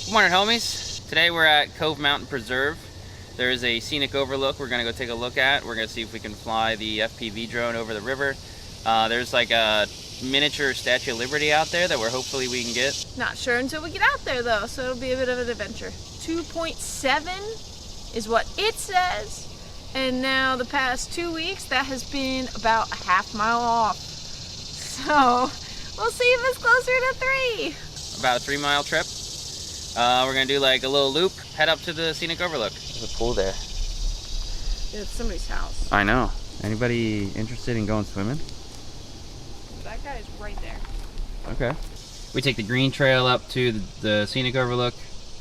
Good morning, homies. Today we're at Cove Mountain Preserve. There is a scenic overlook we're going to go take a look at. We're going to see if we can fly the FPV drone over the river. There's like a miniature Statue of Liberty out there that hopefully we can get. Not sure until we get out there though, so it'll be a bit of an adventure. 2.7 is what it says, and now the past 2 weeks that has been about a half mile off. So we'll see if it's closer to 3. About a 3-mile trip. We're going to do like a little loop, head up to the scenic overlook. There's a pool there. It's somebody's house. I know. Anybody interested in going swimming? That guy is right there. Okay. We take the green trail up to the scenic overlook.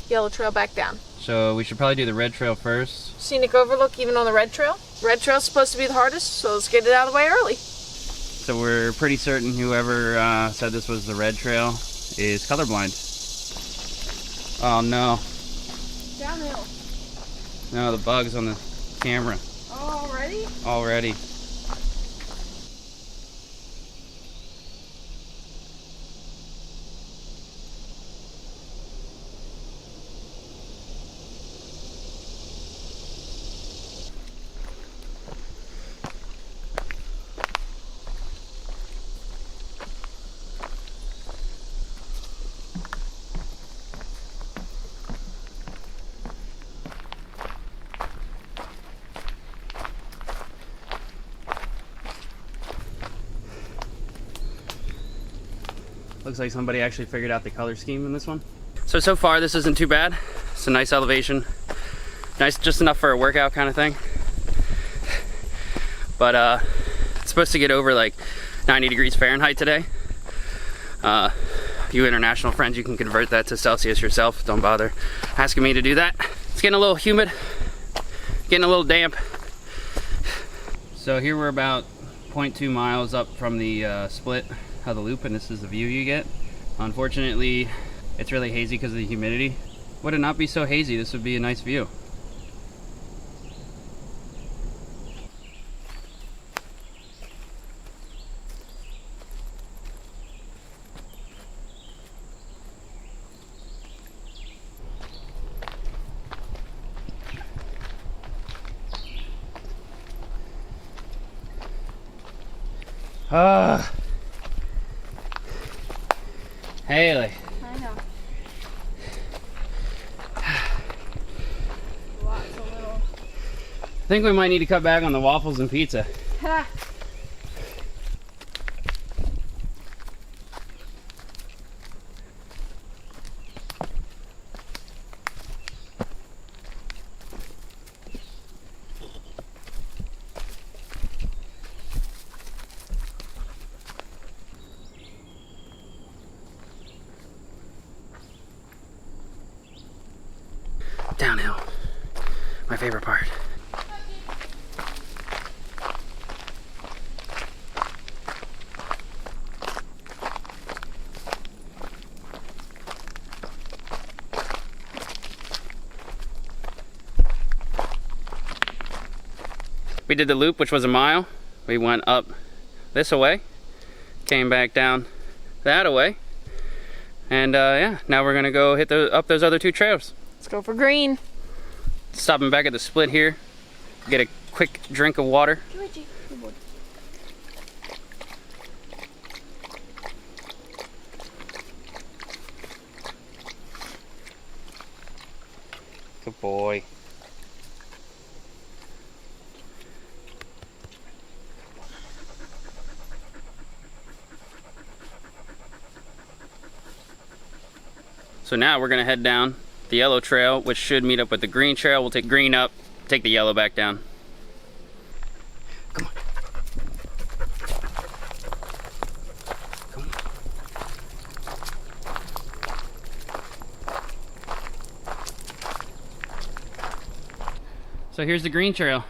Yellow trail back down. So we should probably do the red trail first. Scenic overlook even on the red trail. Red trail's supposed to be the hardest, so let's get it out of the way early. So we're pretty certain whoever said this was the red trail is colorblind. Oh no. Downhill. No, the bug's on the camera. Oh, already? Already. Looks like somebody actually figured out the color scheme in this one. So far this isn't too bad. It's a nice elevation. Nice, just enough for a workout kind of thing. But it's supposed to get over like 90 degrees Fahrenheit today. You international friends, you can convert that to Celsius yourself. Don't bother asking me to do that. It's getting a little humid, getting a little damp. So here we're about 0.2 miles up from the split of the loop, and this is the view you get. Unfortunately, it's really hazy because of the humidity. Would it not be so hazy, this would be a nice view. Hayley. I know. Lots of little. I think we might need to cut back on the waffles and pizza. Ha! Downhill. My favorite part. We did the loop, which was a mile. We went up this away, came back down that away, and yeah, now we're gonna go hit up those other 2 trails. Let's go for green. Stopping back at the split here, get a quick drink of water. Georgie, good boy. Good boy. So now we're gonna head down the yellow trail, which should meet up with the green trail. We'll take green up, take the yellow back down. Come on. Come on. So here's the green trail.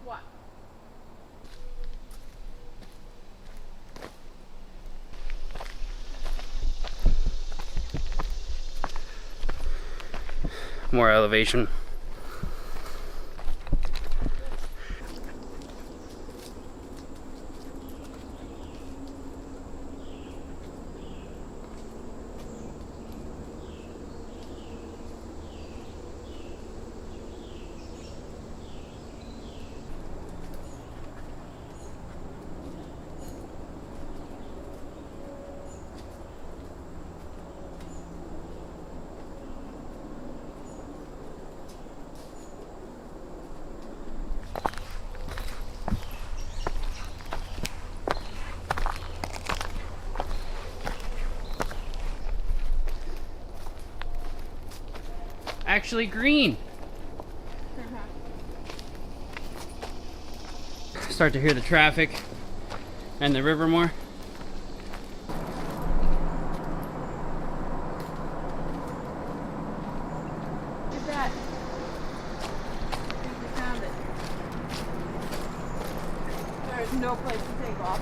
What? More elevation. actually green. Start to hear the traffic and the river more. Look at that. I think we found it. There is no place to take off.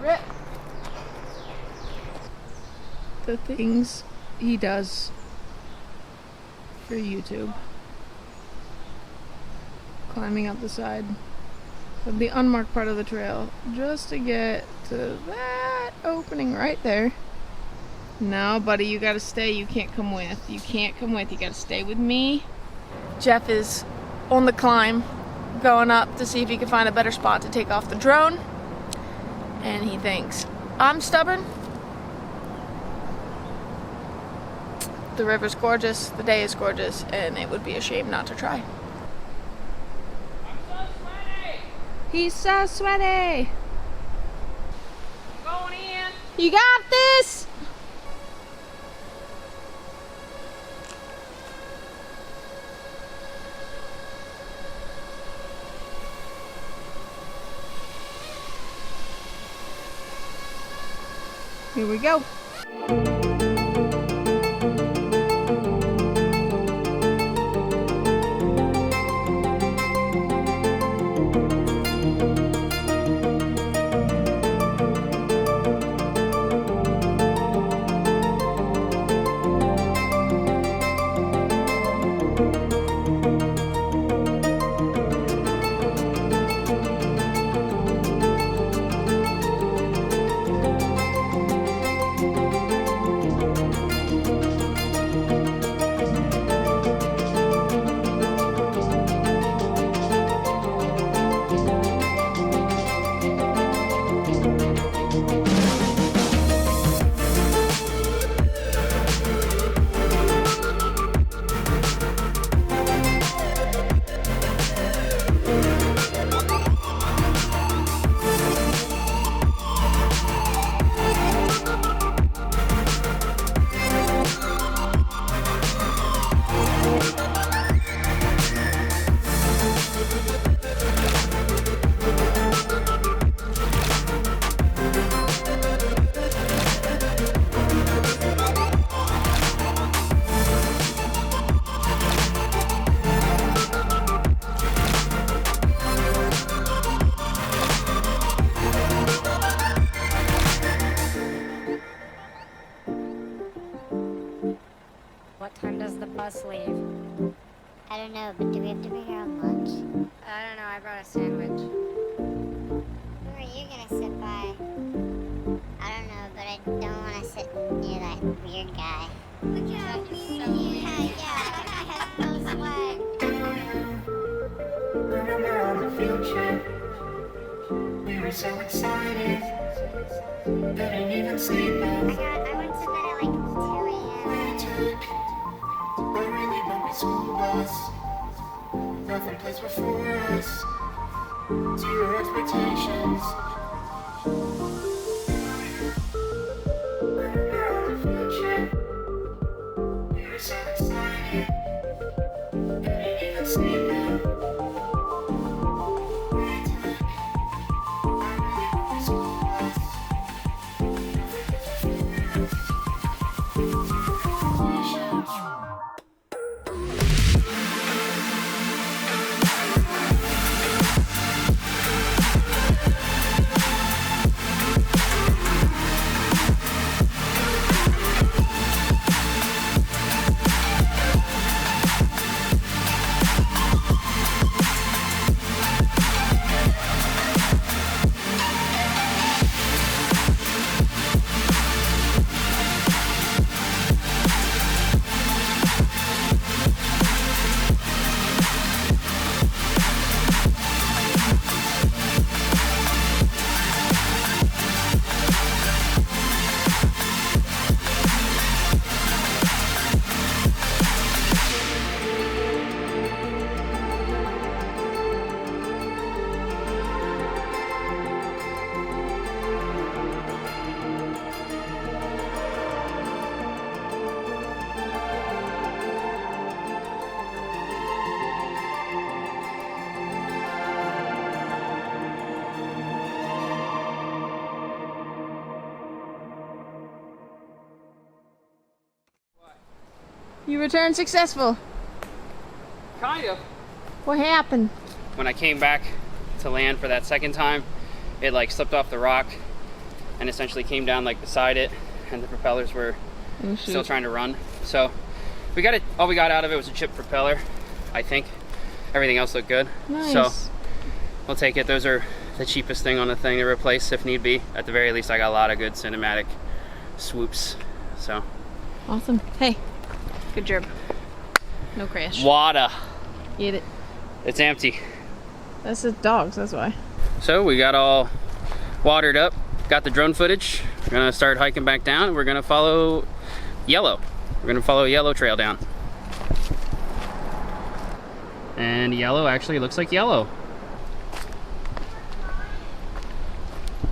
Rip. The things he does for YouTube. Climbing up the side of the unmarked part of the trail just to get to that opening right there. No, buddy, you gotta stay. You can't come with. You can't come with. You gotta stay with me. Jeff is on the climb, going up to see if he can find a better spot to take off the drone. And he thinks, I'm stubborn. The river's gorgeous, the day is gorgeous, and it would be a shame not to try. I'm so sweaty. He's so sweaty. Going in. You got this. Here we go. What time does the bus leave? I don't know, but do we have to bring our own lunch? I don't know, I brought a sandwich. Who are you gonna sit by? I don't know, but I don't want to sit near that weird guy. Look at me! Yeah, that guy has no swag. Remember on the field trip, we were so excited, didn't even sleep I went to bed at like 2 a.m. We took a really bumpy school bus, nothing placed before us, zero expectations. Remember on the field trip, we were so excited, didn't even sleep You returned successful. Kind of. What happened? When I came back to land for that second time, it like slipped off the rock and essentially came down like beside it, and the propellers were still trying to run. So we got it. All we got out of it was a chipped propeller, I think. Everything else looked good. Nice. So we'll take it. Those are the cheapest thing on the thing to replace if need be. At the very least, I got a lot of good cinematic swoops. So Awesome. Hey, good job. No crash. water. Get it. It's empty. That's the dogs, that's why. So we got all watered up, got the drone footage. We're gonna start hiking back down, and we're gonna follow Yellow. We're gonna follow Yellow Trail down. And Yellow actually looks like Yellow.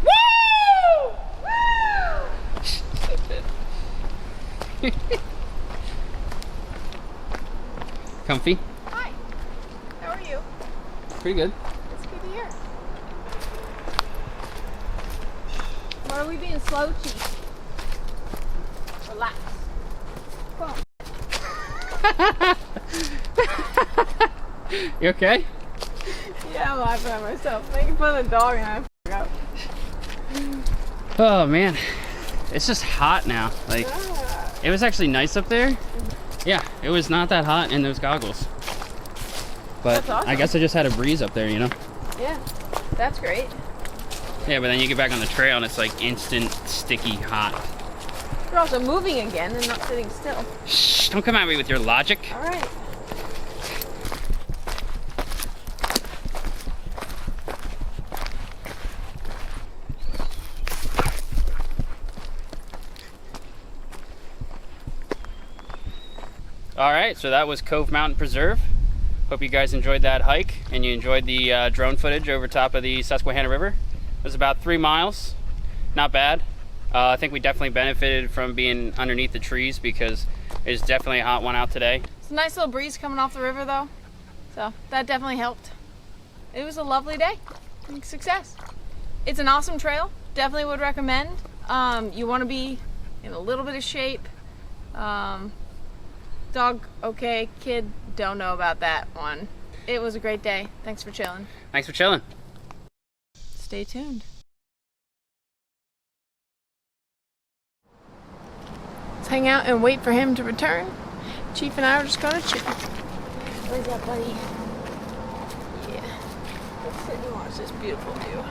Woo! Comfy? Hi. How are you? Pretty good. It's good to hear. Why are we being slow, Chief? Relax. Come on. You okay? Yeah, I'm laughing at myself. Making fun of the dog and I forgot. Oh man, it's just hot now. Like, it was actually nice up there. Yeah, it was not that hot in those goggles. But That's awesome. I guess I just had a breeze up there, you know? Yeah, that's great. Yeah, but then you get back on the trail and it's like instant sticky hot. We're also moving again and not sitting still. Shh, don't come at me with your logic. All right. All right, so that was Cove Mountain Preserve. Hope you guys enjoyed that hike and you enjoyed the drone footage over top of the Susquehanna River. It was about 3 miles, not bad. I think we definitely benefited from being underneath the trees because it's definitely a hot one out today. It's a nice little breeze coming off the river though, so that definitely helped. It was a lovely day. Success. It's an awesome trail. Definitely would recommend. You want to be in a little bit of shape. Dog, okay. Kid, don't know about that one. It was a great day. Thanks for chilling. Thanks for chilling. Stay tuned. Let's hang out and wait for him to return. Chief and I are just gonna chill. Where's that, buddy? Yeah. Let's sit and watch this beautiful view.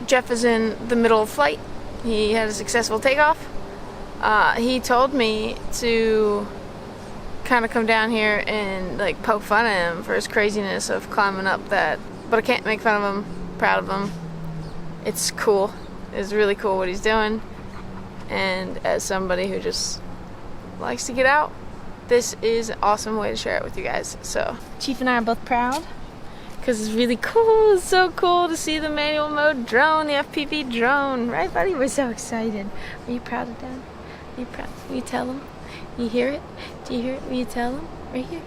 Jeff is in the middle of flight. He had a successful takeoff. He told me to kind of come down here and like poke fun at him for his craziness of climbing up that, but I can't make fun of him. Proud of him. It's cool. It's really cool what he's doing. And as somebody who just likes to get out, this is an awesome way to share it with you guys. So Chief and I are both proud. Because it's really cool. It's so cool to see the manual mode drone, the FPV drone. Right, buddy? We're so excited. Are you proud of Dad? Are you proud? Will you tell him? You hear it? Do you hear it? Will you tell him? Right here.